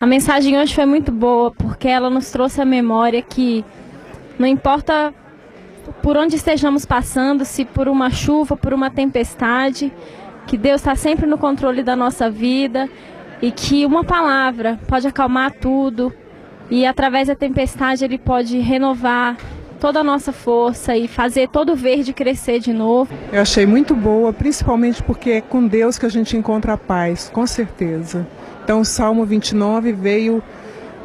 A mensagem hoje foi muito boa, porque ela nos trouxe a memória que não importa por onde estejamos passando, se por uma chuva, por uma tempestade, que Deus está sempre no controle da nossa vida e que uma palavra pode acalmar tudo e através da tempestade Ele pode renovar toda a nossa força e fazer todo o verde crescer de novo. Eu achei muito boa, principalmente porque é com Deus que a gente encontra a paz, com certeza. Então o Salmo 29 veio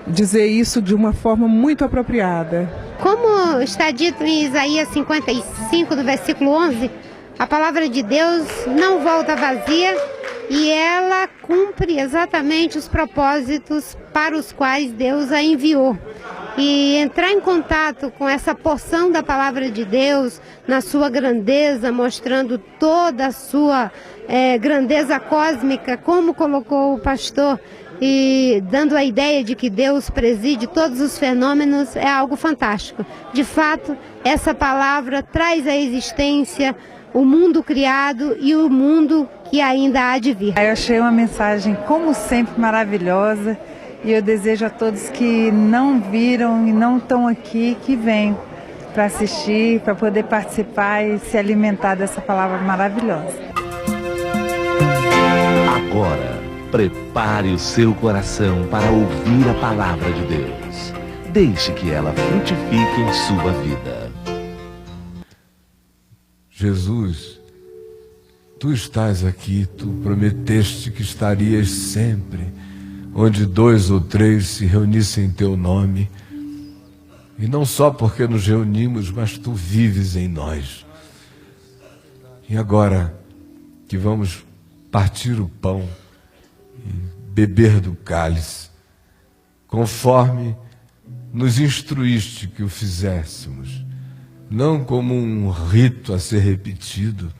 dizer isso de uma forma muito apropriada. Como está dito em Isaías 55, no versículo 11, a palavra de Deus não volta vazia e ela cumpre exatamente os propósitos para os quais Deus a enviou. E entrar em contato com essa porção da palavra de Deus, na sua grandeza, mostrando toda a sua grandeza cósmica, como colocou o pastor, e dando a ideia de que Deus preside todos os fenômenos, é algo fantástico. De fato, essa palavra traz à existência o mundo criado e o mundo que ainda há de vir. Eu achei uma mensagem, como sempre, maravilhosa. E eu desejo a todos que não viram e não estão aqui, que venham para assistir, para poder participar e se alimentar dessa palavra maravilhosa. Agora, prepare o seu coração para ouvir a palavra de Deus. Deixe que ela frutifique em sua vida. Jesus, Tu estás aqui, Tu prometeste que estarias sempre onde 2 ou 3 se reunissem em Teu nome, e não só porque nos reunimos, mas Tu vives em nós. E agora que vamos partir o pão e beber do cálice, conforme nos instruíste que o fizéssemos, não como um rito a ser repetido,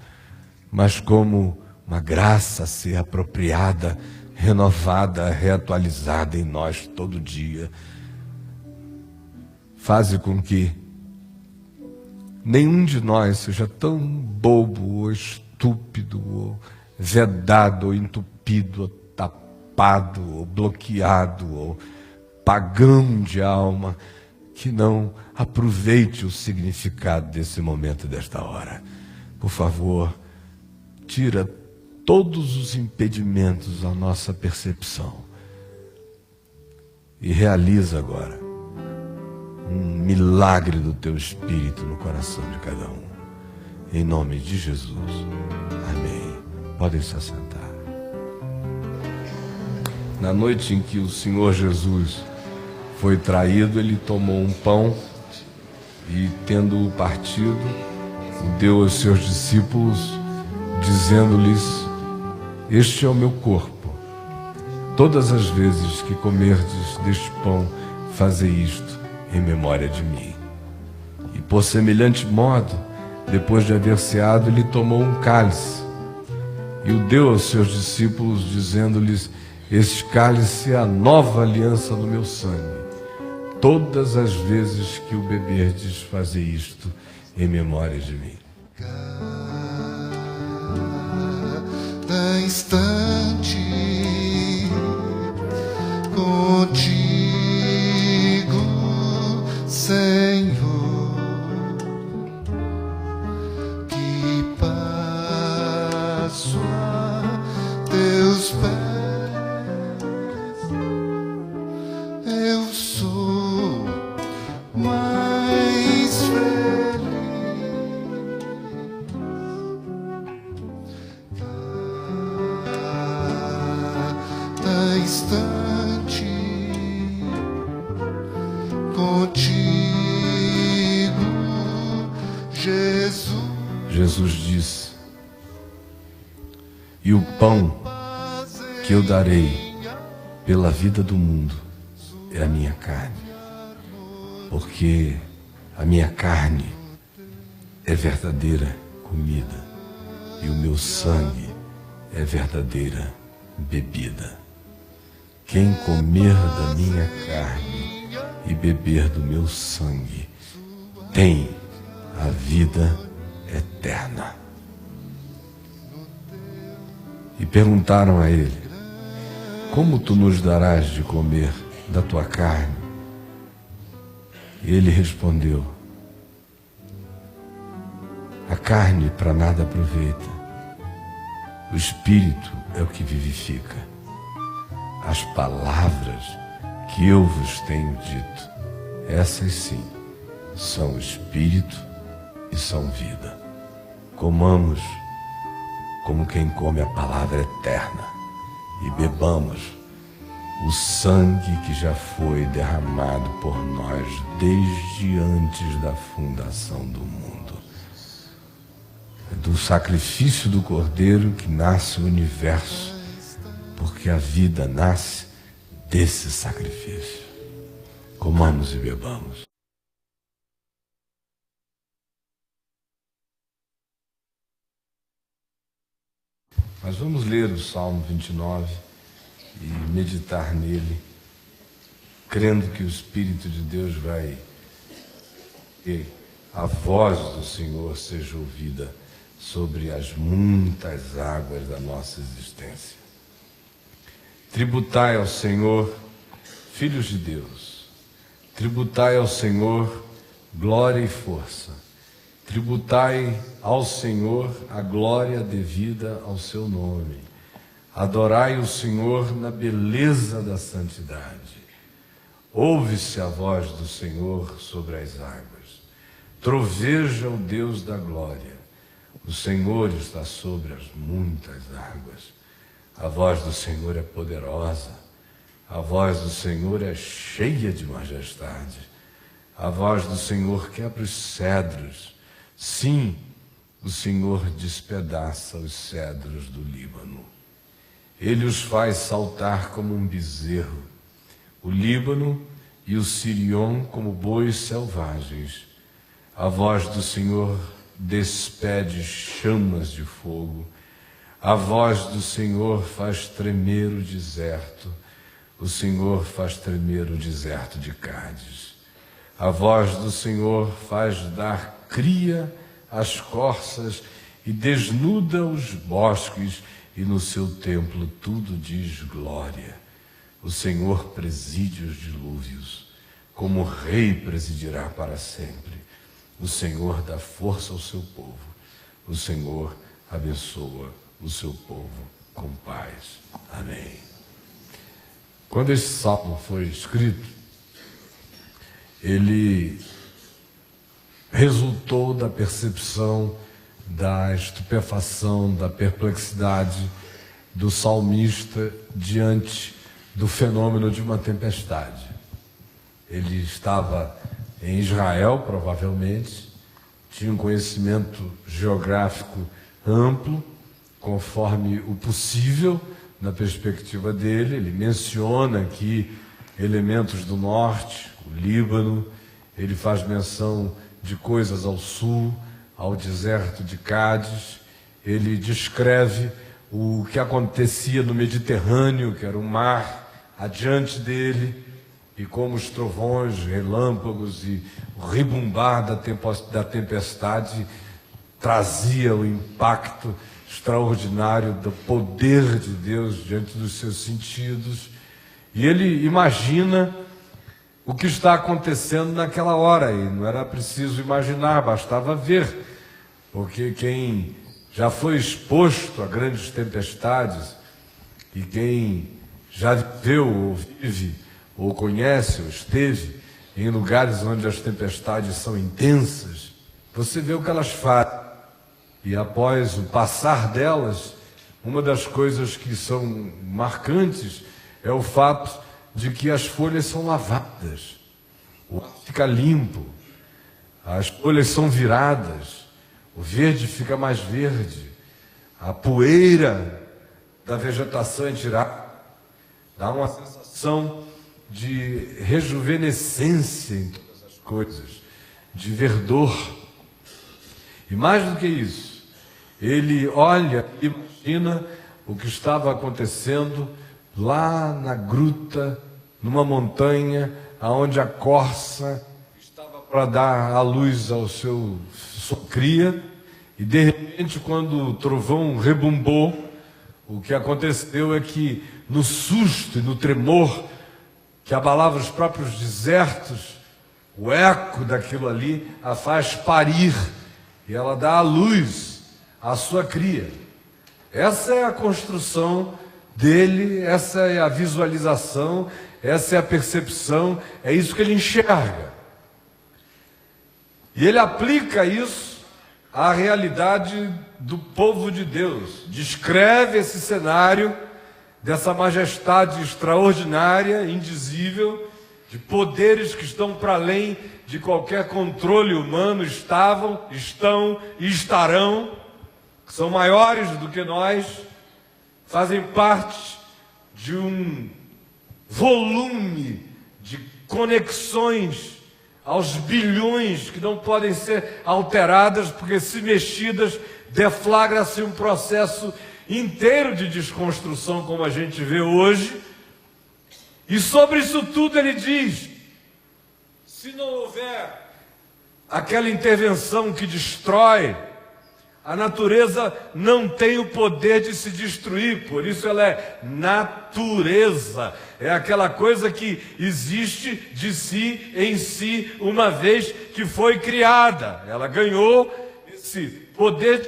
mas como uma graça a ser apropriada, renovada, reatualizada em nós todo dia. Faze com que nenhum de nós seja tão bobo ou estúpido, ou vedado, ou entupido, ou tapado, ou bloqueado, ou pagão de alma, que não aproveite o significado desse momento, desta hora. Por favor, tira todos os impedimentos à nossa percepção e realiza agora um milagre do Teu Espírito no coração de cada um. Em nome de Jesus. Amém. Podem se assentar. Na noite em que o Senhor Jesus foi traído, Ele tomou um pão e, tendo-o partido, o deu aos seus discípulos, dizendo-lhes: este é o meu corpo. Todas as vezes que comerdes deste pão, fazei isto em memória de mim. E por semelhante modo, depois de haver ceado, Ele tomou um cálice e o deu aos seus discípulos, dizendo-lhes: este cálice é a nova aliança no meu sangue. Todas as vezes que o beberdes, fazei isto em memória de mim. Cada instante contigo, Senhor, que passo a Teus pés, eu sou mais feliz. Cada instante contigo, Jesus. Jesus disse: e o pão que eu darei pela vida do mundo é a minha carne, porque a minha carne é verdadeira comida e o meu sangue é verdadeira bebida. Quem comer da minha carne e beber do meu sangue tem a vida eterna. E perguntaram a ele: como tu nos darás de comer da tua carne? E ele respondeu: a carne para nada aproveita, o espírito é o que vivifica. As palavras que eu vos tenho dito, essas sim, são espírito e são vida. Comamos como quem come a palavra eterna e bebamos o sangue que já foi derramado por nós desde antes da fundação do mundo. É do sacrifício do Cordeiro que nasce o universo, porque a vida nasce desse sacrifício. Comamos e bebamos. Mas vamos ler o Salmo 29 e meditar nele, crendo que o Espírito de Deus vai que a voz do Senhor seja ouvida sobre as muitas águas da nossa existência. Tributai ao Senhor, filhos de Deus, tributai ao Senhor glória e força, tributai ao Senhor a glória devida ao seu nome, adorai o Senhor na beleza da santidade. Ouve-se a voz do Senhor sobre as águas, troveja o Deus da glória, o Senhor está sobre as muitas águas. A voz do Senhor é poderosa, a voz do Senhor é cheia de majestade, a voz do Senhor quebra os cedros. Sim, o Senhor despedaça os cedros do Líbano. Ele os faz saltar como um bezerro, o Líbano e o Sirion como bois selvagens. A voz do Senhor despede chamas de fogo. A voz do Senhor faz tremer o deserto. O Senhor faz tremer o deserto de Cádiz. A voz do Senhor faz dar cria às corças e desnuda os bosques, e no seu templo tudo diz glória. O Senhor preside os dilúvios, como rei presidirá para sempre. O Senhor dá força ao seu povo. O Senhor abençoa o seu povo com paz. Amém. Quando esse salmo foi escrito, ele resultou da percepção, da estupefação, da perplexidade do salmista diante do fenômeno de uma tempestade. Ele estava em Israel, provavelmente, tinha um conhecimento geográfico amplo, conforme o possível, na perspectiva dele. Ele menciona aqui elementos do norte, o Líbano, ele faz menção de coisas ao sul, ao deserto de Cádiz, ele descreve o que acontecia no Mediterrâneo, que era o mar adiante dele, e como os trovões, relâmpagos e o ribumbar da tempestade trazia o impacto extraordinário do poder de Deus diante dos seus sentidos. E ele imagina o que está acontecendo naquela hora, e não era preciso imaginar, bastava ver, porque quem já foi exposto a grandes tempestades, e quem já viveu, ou vive, ou conhece, ou esteve em lugares onde as tempestades são intensas, você vê o que elas fazem. E após o passar delas, uma das coisas que são marcantes é o fato de que as folhas são lavadas, o ar fica limpo, as folhas são viradas, o verde fica mais verde, a poeira da vegetação é tirada, dá uma sensação de rejuvenescência em todas as coisas, de verdor. E mais do que isso, ele olha e imagina o que estava acontecendo lá na gruta, numa montanha, aonde a corça estava para dar a luz ao sua cria, e de repente, quando o trovão rebumbou, O que aconteceu é que, no susto e no tremor que abalava os próprios desertos, o eco daquilo ali a faz parir, e ela dá à luz à sua cria. Essa é a construção dele, essa é a visualização, essa é a percepção, é isso que ele enxerga. E ele aplica isso à realidade do povo de Deus. Descreve esse cenário dessa majestade extraordinária, indizível, de poderes que estão para além de qualquer controle humano, estavam, estão e estarão, que são maiores do que nós, fazem parte de um volume de conexões aos bilhões que não podem ser alteradas, porque se mexidas deflagra-se um processo inteiro de desconstrução, como a gente vê hoje. E sobre isso tudo ele diz: se não houver aquela intervenção que destrói, a natureza não tem o poder de se destruir, por isso ela é natureza. É aquela coisa que existe de si em si, uma vez que foi criada. Ela ganhou esse poder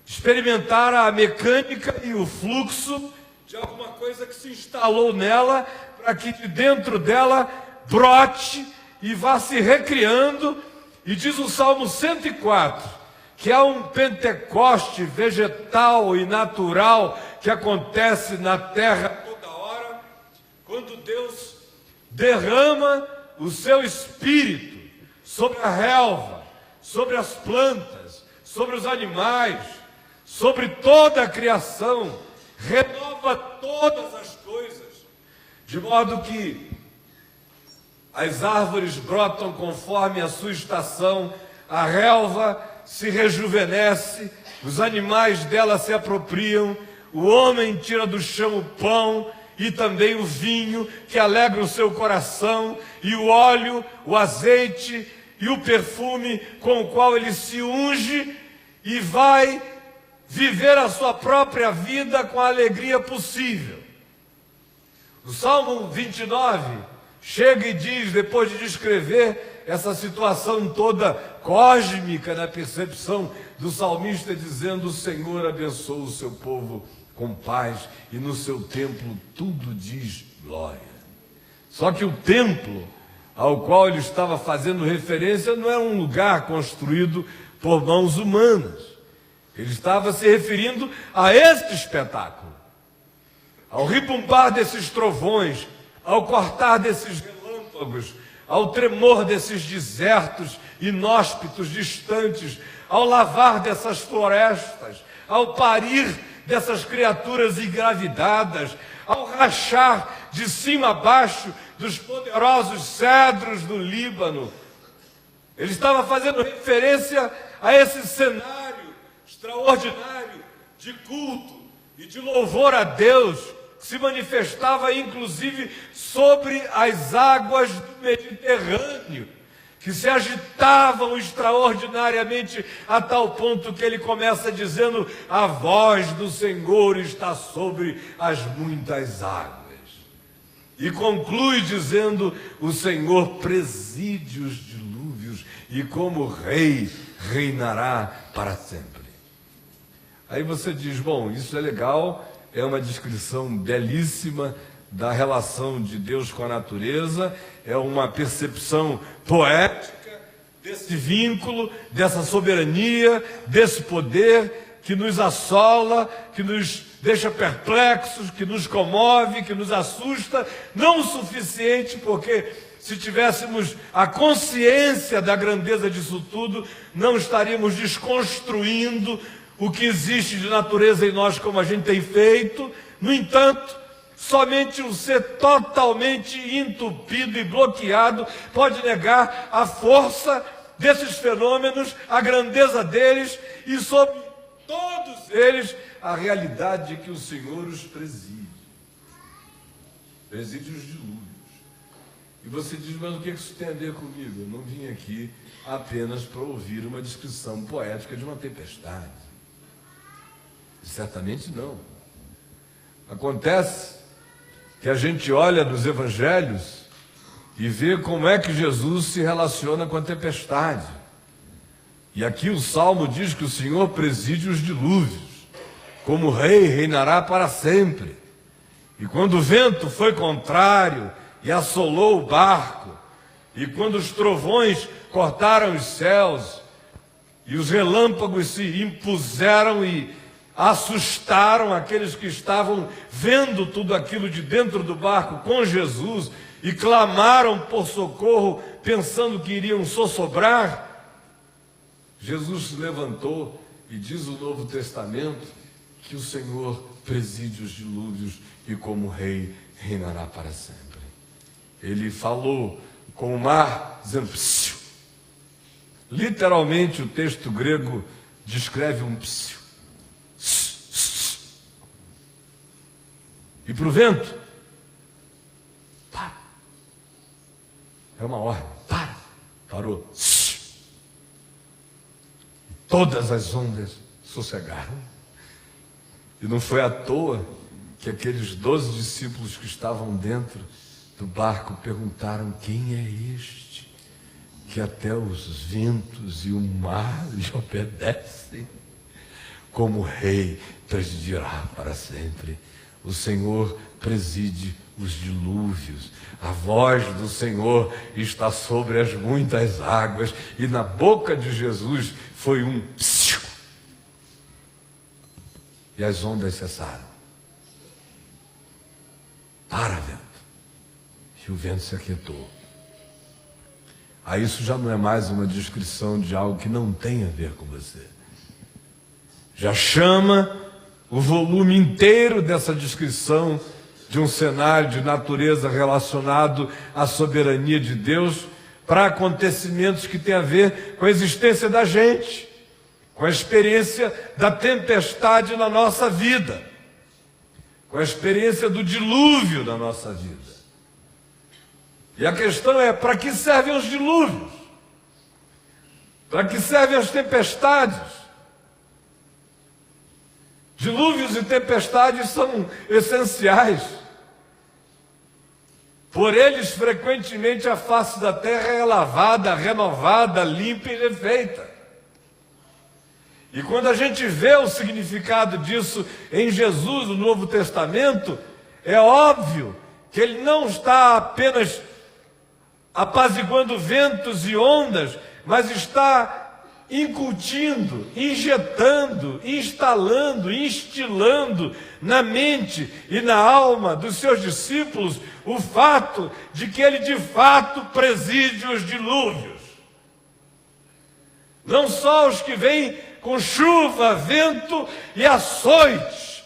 de experimentar a mecânica e o fluxo de alguma coisa que se instalou nela, para que de dentro dela brote e vá se recriando. E diz o Salmo 104, que há um Pentecoste vegetal e natural que acontece na terra toda hora, quando Deus derrama o seu Espírito sobre a relva, sobre as plantas, sobre os animais, sobre toda a criação, renova todas as coisas, de modo que as árvores brotam conforme a sua estação, a relva se rejuvenesce, os animais dela se apropriam, o homem tira do chão o pão e também o vinho que alegra o seu coração, e o óleo, o azeite e o perfume com o qual ele se unge e vai viver a sua própria vida com a alegria possível. O Salmo 29 chega e diz, depois de descrever essa situação toda cósmica na percepção do salmista, dizendo: o Senhor abençoa o seu povo com paz, e no seu templo tudo diz glória. Só que o templo ao qual ele estava fazendo referência não era um lugar construído por mãos humanas. Ele estava se referindo a este espetáculo, ao ribumbar desses trovões, ao cortar desses relâmpagos, ao tremor desses desertos inóspitos, distantes, ao lavar dessas florestas, ao parir dessas criaturas engravidadas, ao rachar de cima a baixo dos poderosos cedros do Líbano. Ele estava fazendo referência a esse cenário extraordinário de culto e de louvor a Deus, que se manifestava inclusive sobre as águas do Mediterrâneo, que se agitavam extraordinariamente, a tal ponto que ele começa dizendo: a voz do Senhor está sobre as muitas águas. E conclui dizendo: o Senhor preside os dilúvios e como rei reinará para sempre. Aí você diz: bom, isso é legal, é uma descrição belíssima da relação de Deus com a natureza, é uma percepção poética desse vínculo, dessa soberania, desse poder que nos assola, que nos deixa perplexos, que nos comove, que nos assusta, não o suficiente, porque se tivéssemos a consciência da grandeza disso tudo, não estaríamos desconstruindo o que existe de natureza em nós como a gente tem feito. No entanto, somente um ser totalmente entupido e bloqueado pode negar a força desses fenômenos, a grandeza deles e sobre todos eles a realidade que o Senhor os preside. Preside os dilúvios. E você diz: mas o que isso tem a ver comigo? Eu não vim aqui apenas para ouvir uma descrição poética de uma tempestade. Certamente não. Acontece que a gente olha nos evangelhos e vê como é que Jesus se relaciona com a tempestade. E aqui o Salmo diz que o Senhor preside os dilúvios. Como rei, reinará para sempre. E quando o vento foi contrário e assolou o barco, e quando os trovões cortaram os céus, e os relâmpagos se impuseram e assustaram aqueles que estavam vendo tudo aquilo de dentro do barco com Jesus, e clamaram por socorro, pensando que iriam sossobrar, Jesus se levantou e diz o Novo Testamento que o Senhor preside os dilúvios e como rei reinará para sempre. Ele falou com o mar, dizendo psiu. Literalmente o texto grego descreve um psiu. E para o vento, para. É uma ordem, para. Parou. Todas as ondas sossegaram. E não foi à toa que aqueles 12 discípulos que estavam dentro do barco perguntaram: quem é este que até os ventos e o mar lhe obedecem? Como rei presidirá para sempre. O Senhor preside os dilúvios. A voz do Senhor está sobre as muitas águas. E na boca de Jesus foi um psiu. E as ondas cessaram. Para, vento. E o vento se aquietou. Aí isso já não é mais uma descrição de algo que não tem a ver com você. Já chama o volume inteiro dessa descrição de um cenário de natureza relacionado à soberania de Deus para acontecimentos que têm a ver com a existência da gente, com a experiência da tempestade na nossa vida, com a experiência do dilúvio na nossa vida. E a questão é: para que servem os dilúvios? Para que servem as tempestades? Dilúvios e tempestades são essenciais. Por eles, frequentemente, a face da terra é lavada, renovada, limpa e refeita. E quando a gente vê o significado disso em Jesus, no Novo Testamento, é óbvio que ele não está apenas apaziguando ventos e ondas, mas está incutindo, injetando, instalando, instilando na mente e na alma dos seus discípulos o fato de que ele de fato preside os dilúvios. Não só os que vêm com chuva, vento e açoites,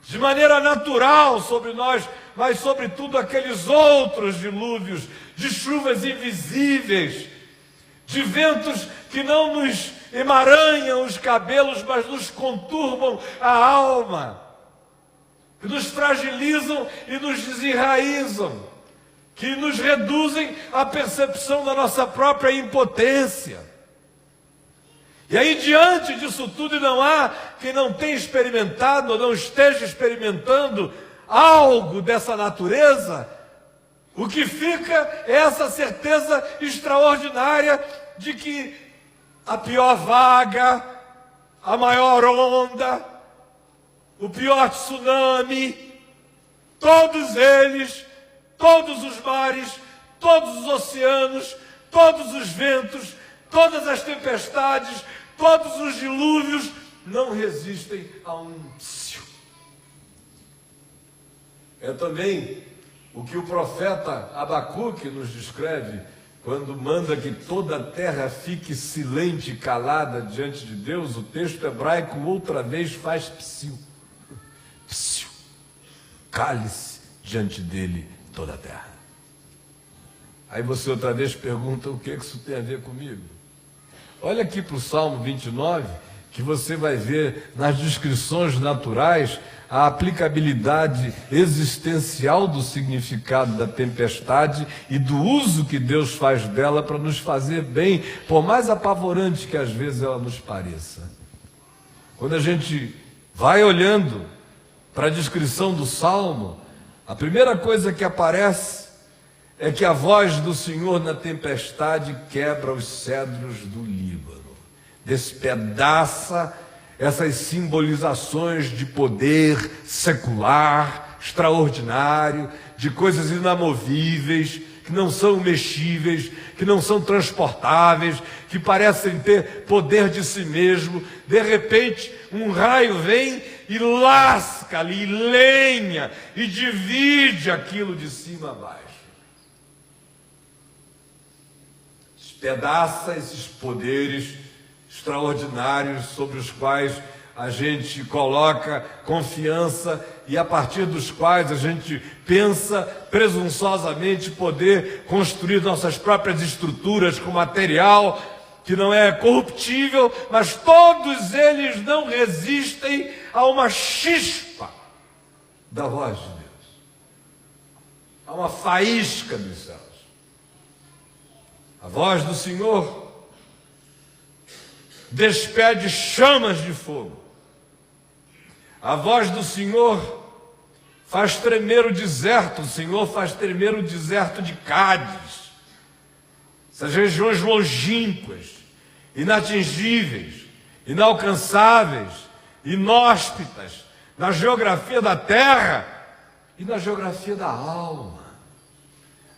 de maneira natural sobre nós, mas sobretudo aqueles outros dilúvios, de chuvas invisíveis, de ventos que não nos emaranham os cabelos, mas nos conturbam a alma, que nos fragilizam e nos desenraizam, que nos reduzem à percepção da nossa própria impotência. E aí, diante disso tudo, e não há quem não tenha experimentado ou não esteja experimentando algo dessa natureza, o que fica é essa certeza extraordinária de que a pior vaga, a maior onda, o pior tsunami, todos eles, todos os mares, todos os oceanos, todos os ventos, todas as tempestades, todos os dilúvios não resistem a um psiu. É também o que o profeta Abacuque nos descreve quando manda que toda a terra fique silente e calada diante de Deus. O texto hebraico outra vez faz psiu. Psiu. Cale-se diante dele toda a terra. Aí você outra vez pergunta: o que isso tem a ver comigo? Olha aqui para o Salmo 29, que você vai ver nas descrições naturais a aplicabilidade existencial do significado da tempestade e do uso que Deus faz dela para nos fazer bem, por mais apavorante que às vezes ela nos pareça. Quando a gente vai olhando para a descrição do Salmo, a primeira coisa que aparece é que a voz do Senhor na tempestade quebra os cedros do Líbano, despedaça essas simbolizações de poder secular, extraordinário, de coisas inamovíveis, que não são mexíveis, que não são transportáveis, que parecem ter poder de si mesmo. De repente, um raio vem e lasca ali, lenha e divide aquilo de cima a baixo. Despedaça esses poderes extraordinários sobre os quais a gente coloca confiança e a partir dos quais a gente pensa presunçosamente poder construir nossas próprias estruturas com material que não é corruptível, mas todos eles não resistem a uma chispa da voz de Deus, a uma faísca dos céus. A voz do Senhor despede chamas de fogo. A voz do Senhor faz tremer o deserto. O Senhor faz tremer o deserto de Cádiz. Essas regiões longínquas, inatingíveis, inalcançáveis, inóspitas, na geografia da terra e na geografia da alma.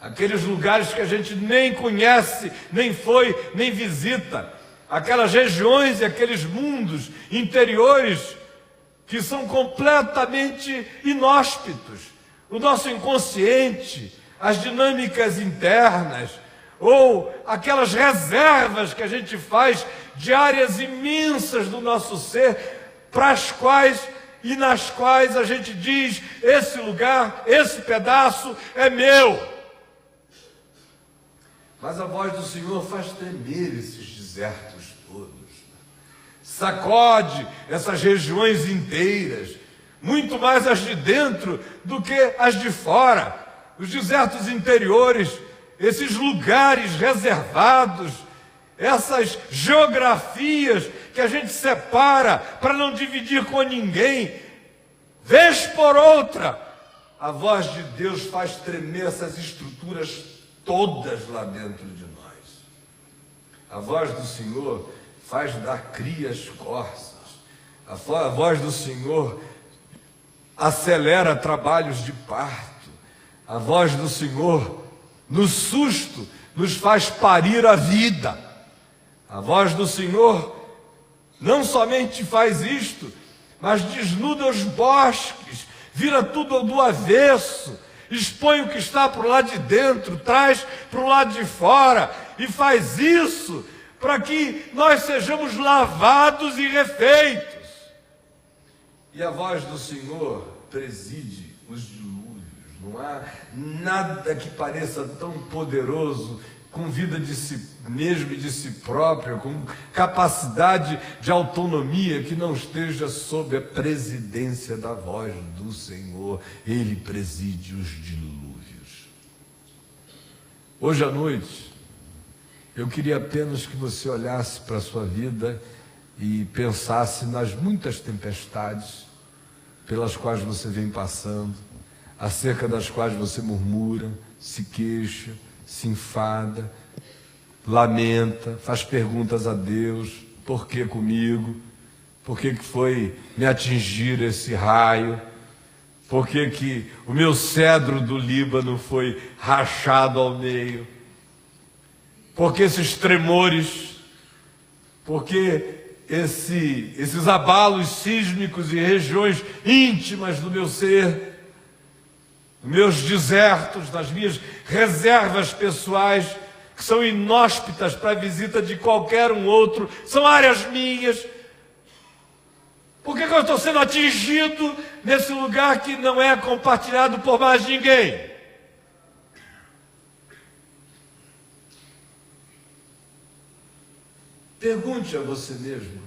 Aqueles lugares que a gente nem conhece, nem foi, nem visita. Aquelas regiões e aqueles mundos interiores que são completamente inóspitos. O nosso inconsciente, as dinâmicas internas, ou aquelas reservas que a gente faz de áreas imensas do nosso ser, para as quais e nas quais a gente diz: esse lugar, esse pedaço é meu. Mas a voz do Senhor faz tremer esses desertos todos, sacode essas regiões inteiras, muito mais as de dentro do que as de fora. Os desertos interiores, esses lugares reservados, essas geografias que a gente separa para não dividir com ninguém, vez por outra, a voz de Deus faz tremer essas estruturas todas lá dentro de nós. A voz do Senhor faz dar crias corças. A voz do Senhor acelera trabalhos de parto. A voz do Senhor, no susto, nos faz parir a vida. A voz do Senhor não somente faz isto, mas desnuda os bosques, vira tudo do avesso, expõe o que está para o lado de dentro, traz para o lado de fora, e faz isso para que nós sejamos lavados e refeitos. E a voz do Senhor preside os dilúvios. Não há nada que pareça tão poderoso, com vida de si mesmo e de si próprio, com capacidade de autonomia, que não esteja sob a presidência da voz do Senhor. Ele preside os dilúvios. Hoje à noite, eu queria apenas que você olhasse para a sua vida e pensasse nas muitas tempestades pelas quais você vem passando, acerca das quais você murmura, se queixa, se enfada, lamenta, faz perguntas a Deus: por que comigo? Por que foi me atingir esse raio? Por que o meu cedro do Líbano foi rachado ao meio? Por que esses tremores? Por que esses abalos sísmicos em regiões íntimas do meu ser? Meus desertos, nas minhas reservas pessoais, que são inóspitas para a visita de qualquer um outro, são áreas minhas. Por que eu estou sendo atingido nesse lugar que não é compartilhado por mais ninguém? Pergunte a você mesmo: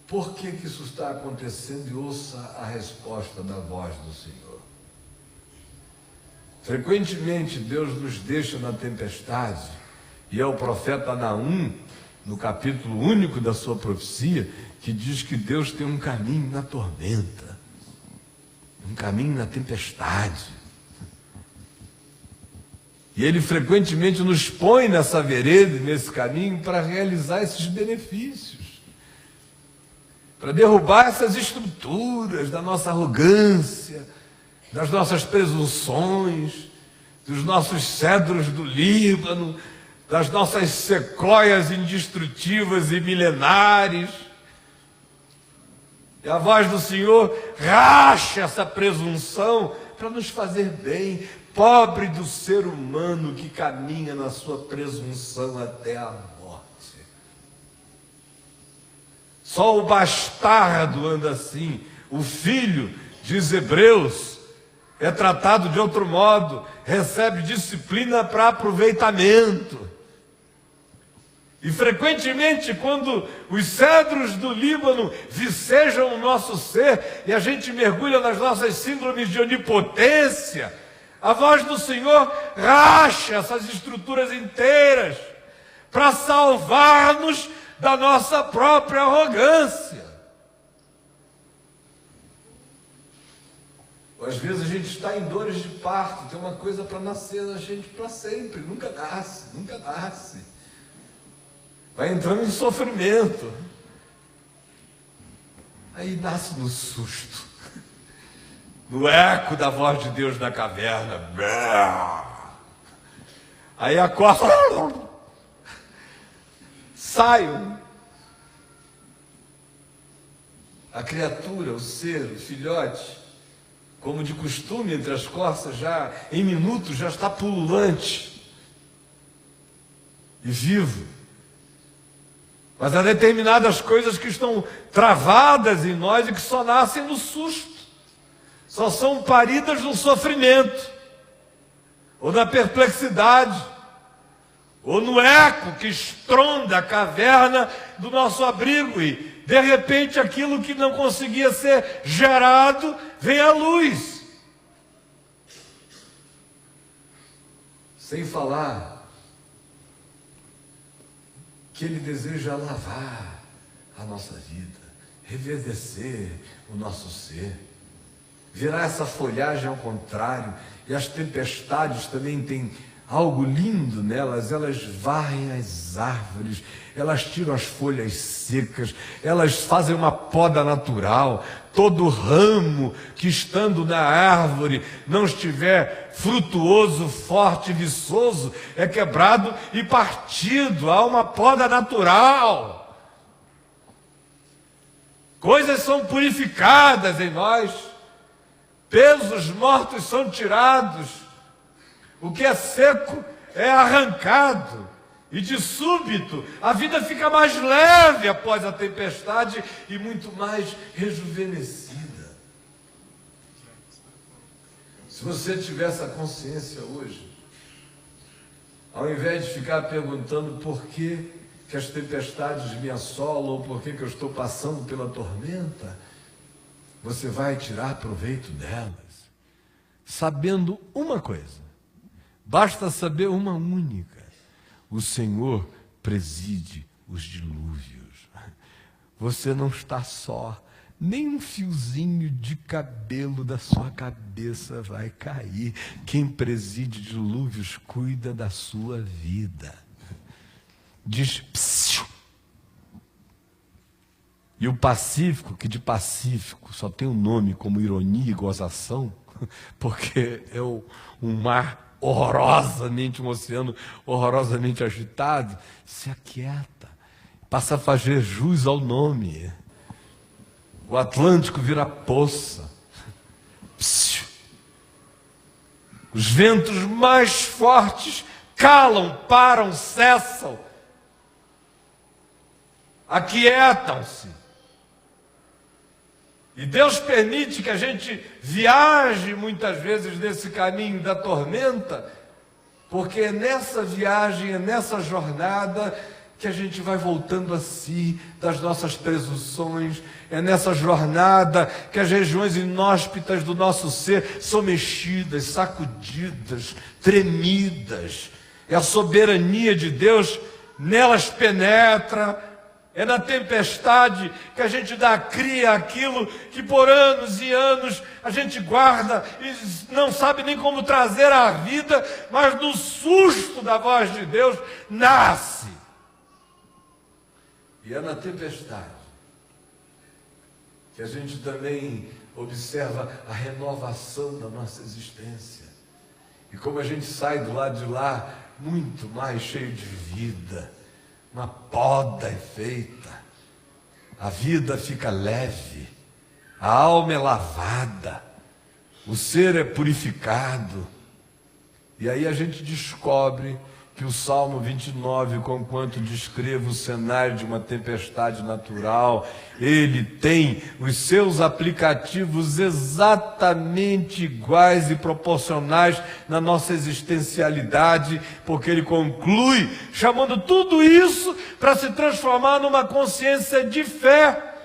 por que isso está acontecendo, e ouça a resposta da voz do Senhor. Frequentemente Deus nos deixa na tempestade, e é o profeta Naum, no capítulo único da sua profecia, que diz que Deus tem um caminho na tormenta, um caminho na tempestade. E Ele frequentemente nos põe nessa vereda, nesse caminho, para realizar esses benefícios, para derrubar essas estruturas da nossa arrogância, das nossas presunções, dos nossos cedros do Líbano, das nossas sequoias indestrutivas e milenares. E a voz do Senhor racha essa presunção para nos fazer bem. Pobre do ser humano que caminha na sua presunção até a morte. Só o bastardo anda assim. O filho, diz Hebreus, é tratado de outro modo, recebe disciplina para aproveitamento. E frequentemente, quando os cedros do Líbano vicejam o nosso ser e a gente mergulha nas nossas síndromes de onipotência, a voz do Senhor racha essas estruturas inteiras para salvar-nos da nossa própria arrogância. Às vezes a gente está em dores de parto, tem uma coisa para nascer na gente para sempre, nunca nasce, nunca nasce. Vai entrando em sofrimento. Aí nasce no susto, no eco da voz de Deus na caverna. Aí acorda, saio. A criatura, o ser, o filhote, como de costume entre as corças, já em minutos já está pululante e vivo. Mas há determinadas coisas que estão travadas em nós e que só nascem no susto, só são paridas no sofrimento, ou na perplexidade, ou no eco que estronda a caverna do nosso abrigo e, de repente, aquilo que não conseguia ser gerado vem à luz. Sem falar que Ele deseja lavar a nossa vida, reverdecer o nosso ser, virar essa folhagem ao contrário. E as tempestades também têm algo lindo nelas, elas varrem as árvores, elas tiram as folhas secas, elas fazem uma poda natural. Todo ramo que estando na árvore não estiver frutuoso, forte, viçoso, é quebrado e partido. Há uma poda natural. Coisas são purificadas em nós, pesos mortos são tirados, o que é seco é arrancado, e de súbito a vida fica mais leve após a tempestade e muito mais rejuvenescida. Se você tiver essa consciência hoje, ao invés de ficar perguntando por que as tempestades me assolam ou por que eu estou passando pela tormenta, você vai tirar proveito delas, sabendo uma coisa. Basta saber uma única: o Senhor preside os dilúvios. Você não está só, nem um fiozinho de cabelo da sua cabeça vai cair. Quem preside dilúvios cuida da sua vida. Diz psiu. E o Pacífico, que de Pacífico só tem um nome como ironia e gozação, porque é um mar horrorosamente, um oceano horrorosamente agitado, se aquieta, passa a fazer jus ao nome. O Atlântico vira poça. Psiu. Os ventos mais fortes calam, param, cessam, aquietam-se. E Deus permite que a gente viaje muitas vezes nesse caminho da tormenta, porque é nessa viagem, é nessa jornada que a gente vai voltando a si das nossas presunções, é nessa jornada que as regiões inóspitas do nosso ser são mexidas, sacudidas, tremidas. É a soberania de Deus nelas penetra. É na tempestade que a gente cria aquilo que por anos e anos a gente guarda e não sabe nem como trazer à vida, mas no susto da voz de Deus nasce. E é na tempestade que a gente também observa a renovação da nossa existência. E como a gente sai do lado de lá muito mais cheio de vida. Uma poda é feita, a vida fica leve, a alma é lavada, o ser é purificado. E aí a gente descobre que o Salmo 29, conquanto descreve o cenário de uma tempestade natural, ele tem os seus aplicativos exatamente iguais e proporcionais na nossa existencialidade, porque ele conclui chamando tudo isso para se transformar numa consciência de fé.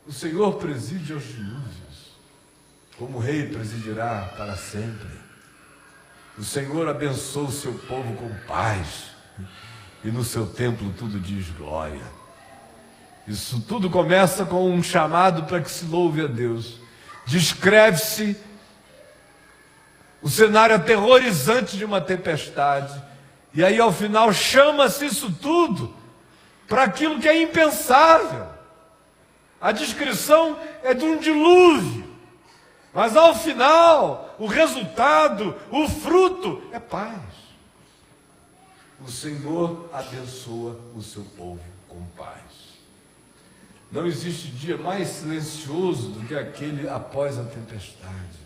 O Senhor preside aos dilúvios, como o rei presidirá para sempre. O Senhor abençoa o seu povo com paz, e no seu templo tudo diz glória. Isso tudo começa com um chamado para que se louve a Deus. Descreve-se o cenário aterrorizante de uma tempestade, e aí ao final chama-se isso tudo para aquilo que é impensável. A descrição é de um dilúvio. Mas ao final, o resultado, o fruto é paz. O Senhor abençoa o seu povo com paz. Não existe dia mais silencioso do que aquele após a tempestade.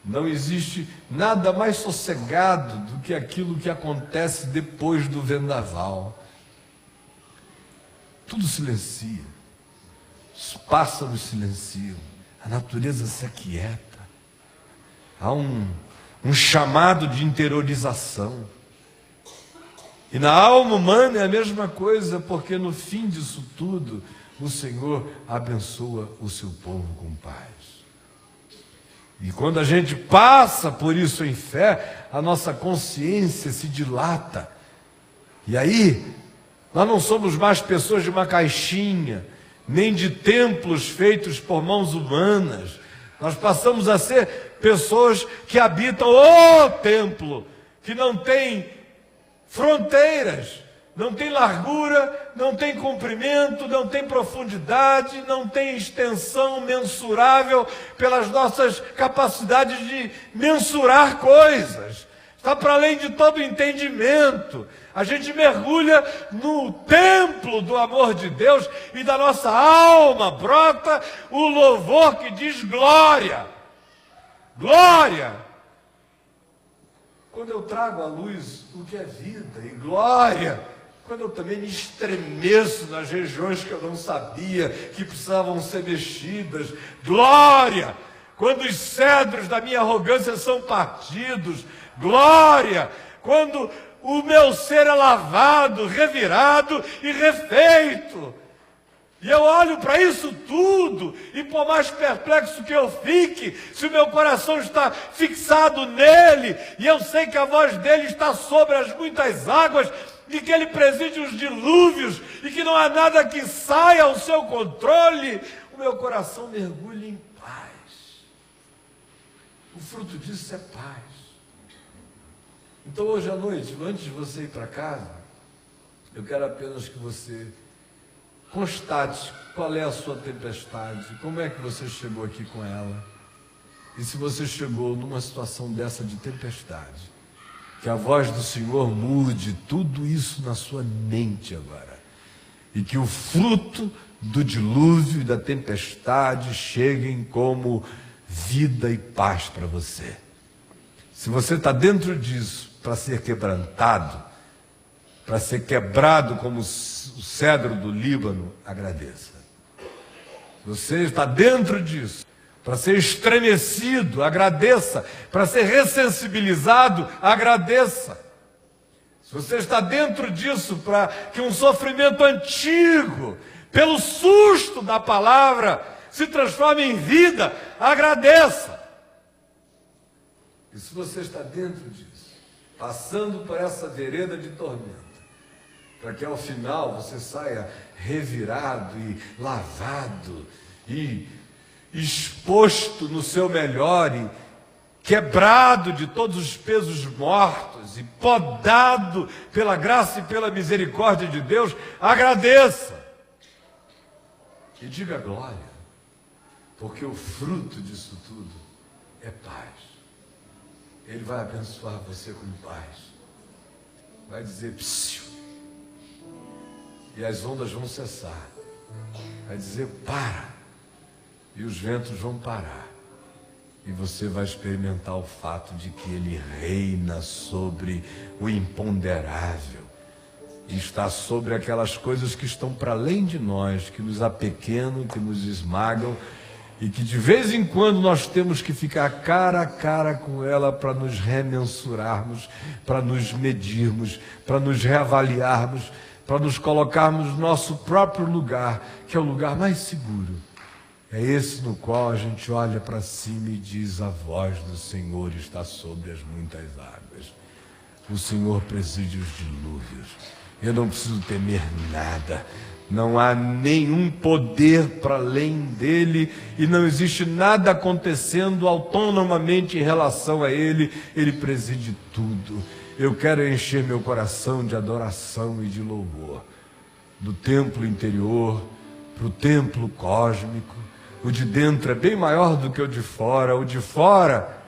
Não existe nada mais sossegado do que aquilo que acontece depois do vendaval. Tudo silencia. Os pássaros silenciam. A natureza se aquieta. Há um chamado de interiorização. E na alma humana é a mesma coisa, porque no fim disso tudo, o Senhor abençoa o seu povo com paz. E quando a gente passa por isso em fé, a nossa consciência se dilata. E aí, nós não somos mais pessoas de uma caixinha, nem de templos feitos por mãos humanas. Nós passamos a ser pessoas que habitam o templo, que não tem fronteiras, não tem largura, não tem comprimento, não tem profundidade, não tem extensão mensurável pelas nossas capacidades de mensurar coisas. Está para além de todo entendimento. A gente mergulha no templo do amor de Deus e da nossa alma brota o louvor que diz glória. Glória! Quando eu trago à luz o que é vida, e glória, quando eu também me estremeço nas regiões que eu não sabia que precisavam ser mexidas, glória! Quando os cedros da minha arrogância são partidos, glória! Quando o meu ser é lavado, revirado e refeito. E eu olho para isso tudo, e por mais perplexo que eu fique, se o meu coração está fixado nele, e eu sei que a voz dele está sobre as muitas águas, e que ele preside os dilúvios, e que não há nada que saia ao seu controle, o meu coração mergulha em paz. O fruto disso é paz. Então hoje à noite, antes de você ir para casa, eu quero apenas que você constate qual é a sua tempestade, como é que você chegou aqui com ela. E se você chegou numa situação dessa de tempestade, que a voz do Senhor mude tudo isso na sua mente agora. E que o fruto do dilúvio e da tempestade cheguem como vida e paz para você. Se você está dentro disso, para ser quebrantado, para ser quebrado como o cedro do Líbano, agradeça. Se você está dentro disso, para ser estremecido, agradeça. Para ser ressensibilizado, agradeça. Se você está dentro disso, para que um sofrimento antigo, pelo susto da palavra, se transforme em vida, agradeça. E se você está dentro disso, passando por essa vereda de tormenta, para que ao final você saia revirado e lavado e exposto no seu melhor e quebrado de todos os pesos mortos e podado pela graça e pela misericórdia de Deus. Agradeça e diga glória, porque o fruto disso tudo é paz. Ele vai abençoar você com paz, vai dizer psiu, e as ondas vão cessar, vai dizer para, e os ventos vão parar, e você vai experimentar o fato de que Ele reina sobre o imponderável, e está sobre aquelas coisas que estão para além de nós, que nos apequenam, que nos esmagam, e que de vez em quando nós temos que ficar cara a cara com ela para nos remensurarmos, para nos medirmos, para nos reavaliarmos, para nos colocarmos no nosso próprio lugar, que é o lugar mais seguro. É esse no qual a gente olha para cima e diz: a voz do Senhor está sobre as muitas águas. O Senhor preside os dilúvios. Eu não preciso temer nada. Não há nenhum poder para além dele e não existe nada acontecendo autonomamente em relação a ele. Ele preside tudo. Eu quero encher meu coração de adoração e de louvor, do templo interior para o templo cósmico. O de dentro é bem maior do que o de fora. O de fora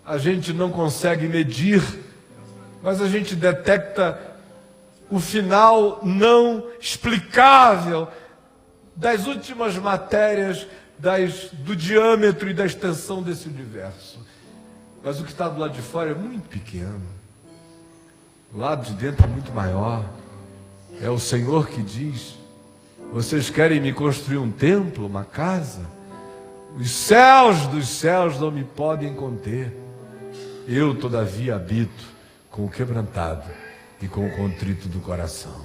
a gente não consegue medir, mas a gente detecta o final não explicável das últimas matérias do diâmetro e da extensão desse universo. Mas o que está do lado de fora é muito pequeno. O lado de dentro é muito maior. É o Senhor que diz: vocês querem me construir um templo, uma casa? Os céus dos céus não me podem conter. Eu, todavia, habito com o quebrantado e com o contrito do coração.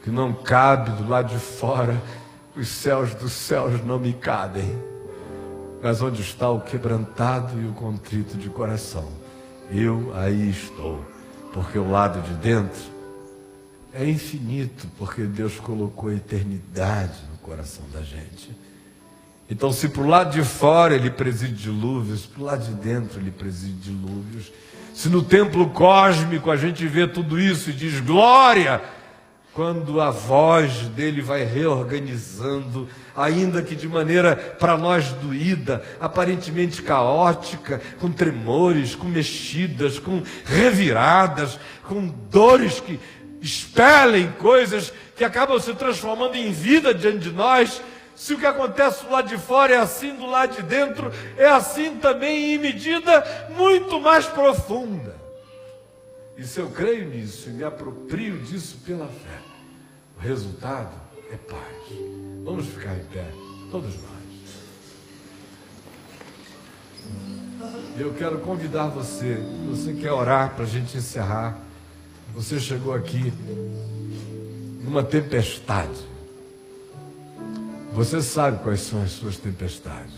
Que não cabe do lado de fora, os céus dos céus não me cabem. Mas onde está o quebrantado e o contrito de coração, eu aí estou. Porque o lado de dentro é infinito, porque Deus colocou a eternidade no coração da gente. Então, se para o lado de fora Ele preside dilúvios, para o lado de dentro Ele preside dilúvios. Se no templo cósmico a gente vê tudo isso e diz glória, quando a voz dele vai reorganizando, ainda que de maneira para nós doída, aparentemente caótica, com tremores, com mexidas, com reviradas, com dores que expelem coisas que acabam se transformando em vida diante de nós. Se o que acontece do lado de fora é assim, do lado de dentro é assim também, em medida muito mais profunda. E se eu creio nisso e me aproprio disso pela fé, o resultado é paz. Vamos ficar em pé, todos nós. Eu quero convidar você quer orar para a gente encerrar. Você chegou aqui numa tempestade. Você sabe quais são as suas tempestades.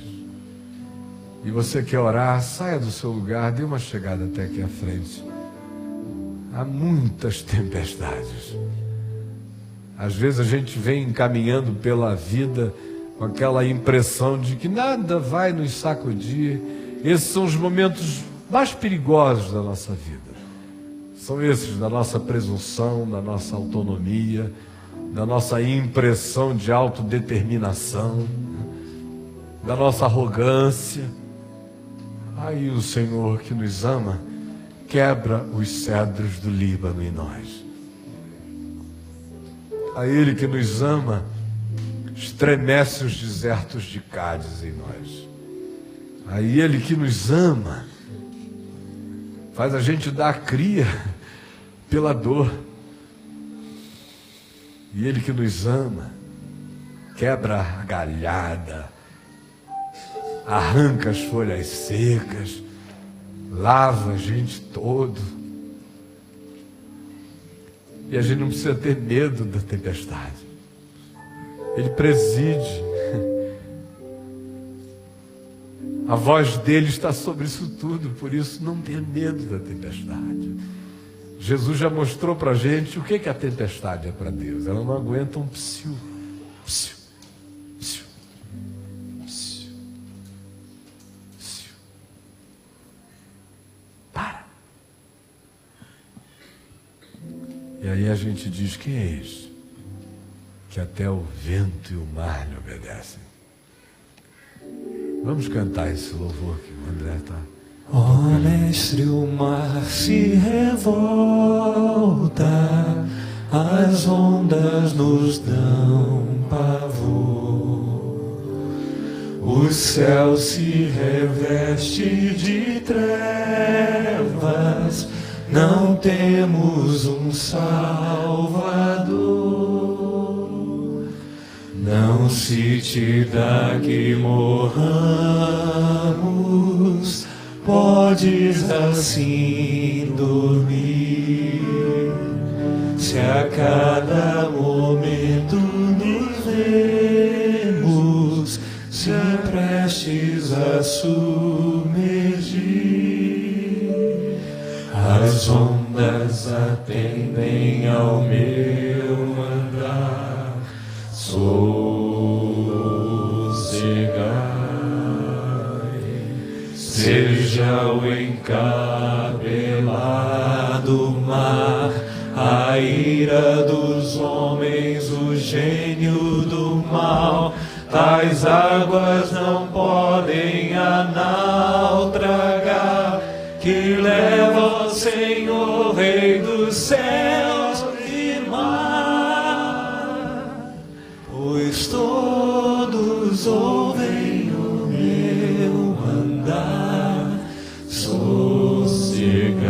E você quer orar, saia do seu lugar, dê uma chegada até aqui à frente. Há muitas tempestades. Às vezes a gente vem caminhando pela vida com aquela impressão de que nada vai nos sacudir. Esses são os momentos mais perigosos da nossa vida. São esses da nossa presunção, da nossa autonomia, da nossa impressão de autodeterminação, da nossa arrogância. Aí o Senhor que nos ama quebra os cedros do Líbano em nós. A Ele que nos ama estremece os desertos de Cádiz em nós. A Ele que nos ama faz a gente dar cria pela dor. E Ele que nos ama quebra a galhada, arranca as folhas secas, lava a gente todo. E a gente não precisa ter medo da tempestade. Ele preside. A voz dele está sobre isso tudo, por isso não tenha medo da tempestade. Jesus já mostrou para a gente o que a tempestade é para Deus. Ela não aguenta um psiu, psiu, psiu, psiu, psiu. Para. E aí a gente diz, quem é esse? Que até o vento e o mar lhe obedecem. Vamos cantar esse louvor que o André está. Ó mestre, o mar se revolta, as ondas nos dão pavor, o céu se reveste de trevas, não temos um Salvador. Não se te dá que morramos, podes assim dormir, se a cada momento nos vemos, se prestes a submergir. As ondas atendem ao meu andar, sossegai. Seja o encabelado mar, a ira dos homens, o gênio do mal, tais águas não podem a nau tragar, que leva ao Senhor, Rei dos céus e mar, pois todos ouvem o meu andar. Sossegai,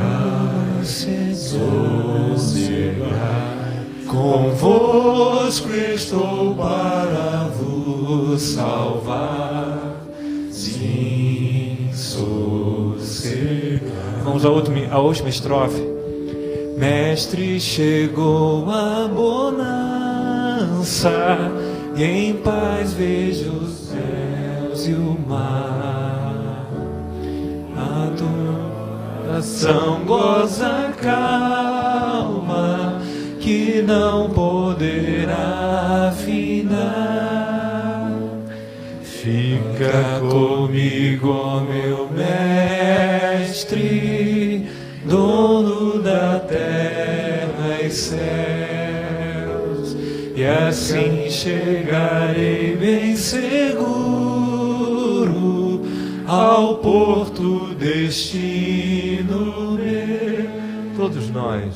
convosco estou para vos salvar. Sim, sossegai. Vamos à última estrofe. Mestre, chegou a bonança, e em paz vejo os céus e o mar. Adoração goza calma, que não poderá afinar. Fica comigo, ó meu mestre, dono da terra e céus, e assim chegarei bem seguro ao porto destino meu. Todos nós.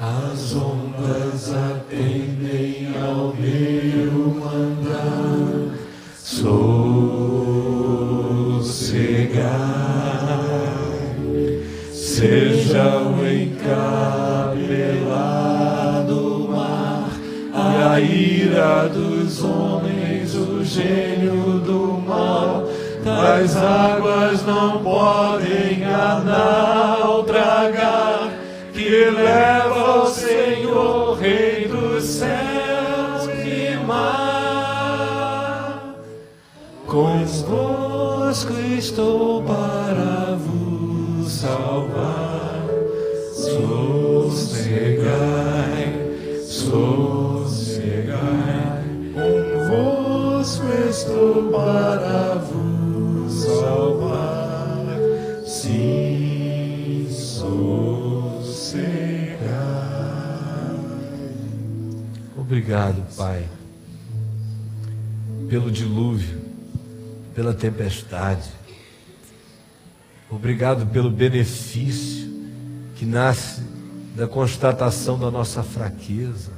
As ondas atendem ao meu andar, sossegai. Seja o encabelado mar, a ira dos homens, o gênio do mal, tais águas não podem a nau tragar, que leva ao Senhor, Rei dos céus e mar. Convosco estou para vos salvar. Sossegai, sossegai. Convosco estou para vos salvar. Sim, sossegai. Obrigado, Pai, pelo dilúvio, pela tempestade. Obrigado pelo benefício que nasce da constatação da nossa fraqueza.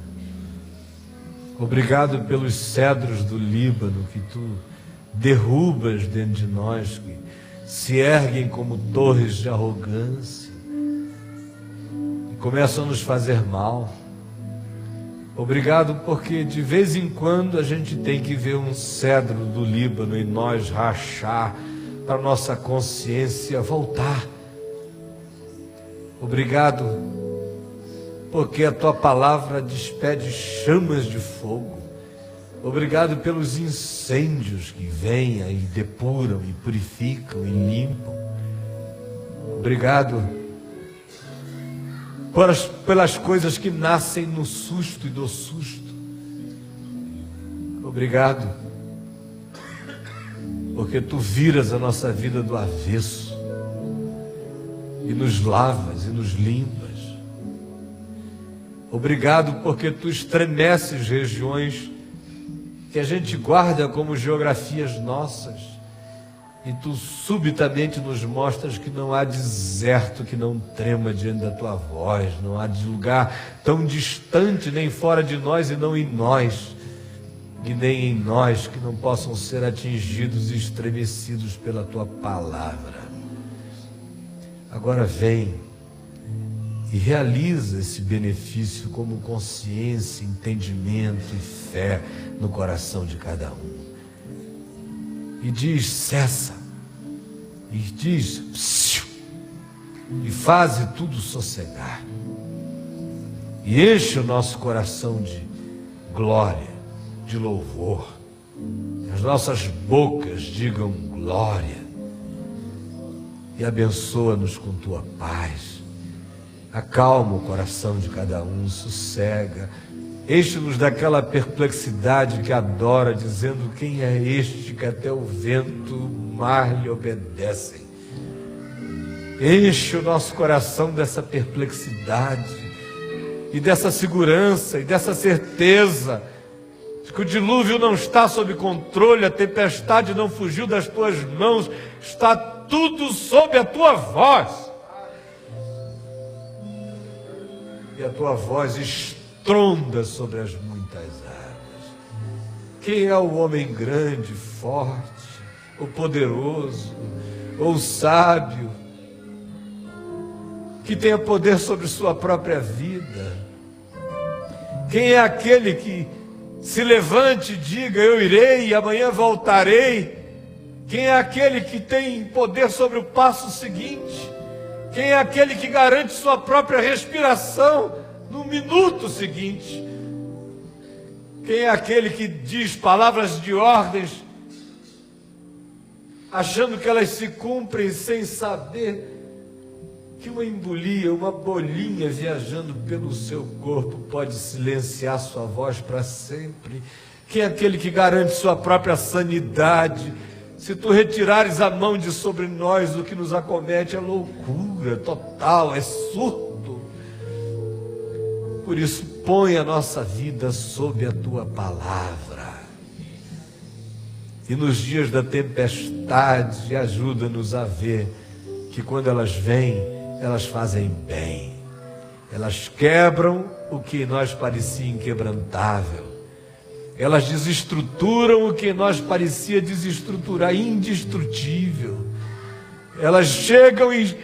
Obrigado pelos cedros do Líbano que Tu derrubas dentro de nós, que se erguem como torres de arrogância e começam a nos fazer mal. Obrigado porque de vez em quando a gente tem que ver um cedro do Líbano em nós rachar, para nossa consciência voltar. Obrigado porque a Tua palavra despede chamas de fogo. Obrigado pelos incêndios que vêm e depuram e purificam e limpam. Obrigado pelas coisas que nascem no susto e do susto. Obrigado, porque Tu viras a nossa vida do avesso e nos lavas e nos limpas. Obrigado porque Tu estremeces regiões que a gente guarda como geografias nossas e Tu subitamente nos mostras que não há deserto que não trema diante da Tua voz, não há lugar tão distante nem fora de nós e não em nós, e nem em nós que não possam ser atingidos e estremecidos pela Tua palavra. Agora vem e realiza esse benefício como consciência, entendimento e fé no coração de cada um. E diz, cessa, e diz, psiu, e faze tudo sossegar. E enche o nosso coração de glória, de louvor. As nossas bocas digam glória. E abençoa-nos com Tua paz. Acalma o coração de cada um, sossega. Enche-nos daquela perplexidade que adora, dizendo: quem é este que até o vento, o mar lhe obedecem? Enche o nosso coração dessa perplexidade e dessa segurança e dessa certeza de que o dilúvio não está sob controle, a tempestade não fugiu das Tuas mãos, está tudo sob a Tua voz. E a Tua voz estronda sobre as muitas águas. Quem é o homem grande, forte, o poderoso, ou o sábio, que tenha poder sobre sua própria vida? Quem é aquele que se levante e diga: eu irei e amanhã voltarei? Quem é aquele que tem poder sobre o passo seguinte? Quem é aquele que garante sua própria respiração no minuto seguinte? Quem é aquele que diz palavras de ordens, achando que elas se cumprem sem saber que uma embolia, uma bolinha viajando pelo seu corpo pode silenciar sua voz para sempre? Quem é aquele que garante sua própria sanidade? Se Tu retirares a mão de sobre nós, o que nos acomete é loucura total, é surto. Por isso, põe a nossa vida sob a Tua palavra. E nos dias da tempestade, ajuda-nos a ver que quando elas vêm, elas fazem bem. Elas quebram o que em nós parecia inquebrantável. Elas desestruturam o que em nós parecia desestruturar, indestrutível. Elas chegam e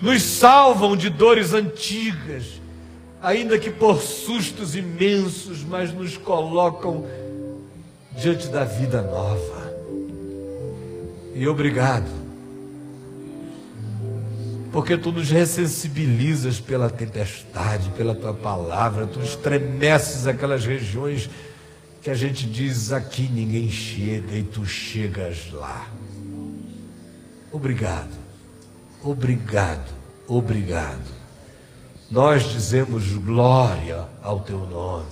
nos salvam de dores antigas, ainda que por sustos imensos, mas nos colocam diante da vida nova. E obrigado, porque Tu nos ressensibilizas pela tempestade, pela Tua palavra. Tu estremeces aquelas regiões que a gente diz: aqui ninguém chega, e Tu chegas lá. Obrigado, obrigado, obrigado. Nós dizemos glória ao Teu nome.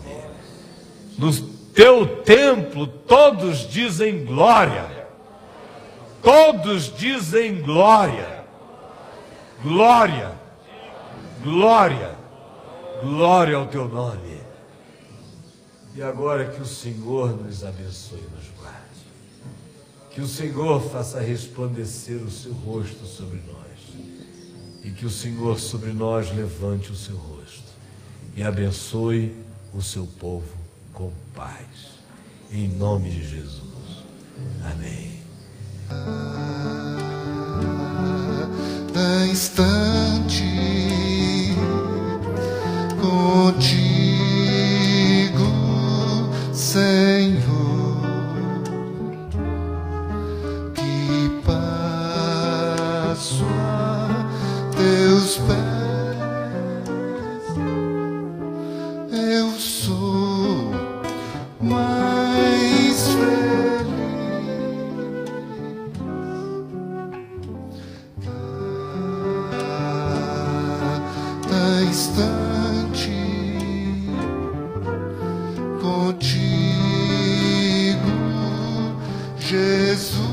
No Teu templo todos dizem glória. Todos dizem glória. Glória, glória, glória ao Teu nome. E agora que o Senhor nos abençoe e nos guarde. Que o Senhor faça resplandecer o Seu rosto sobre nós. E que o Senhor sobre nós levante o Seu rosto e abençoe o Seu povo com paz. Em nome de Jesus. Amém. Instante contigo, Senhor, que passo a Teus pés, eu sou mais feliz. Jesus.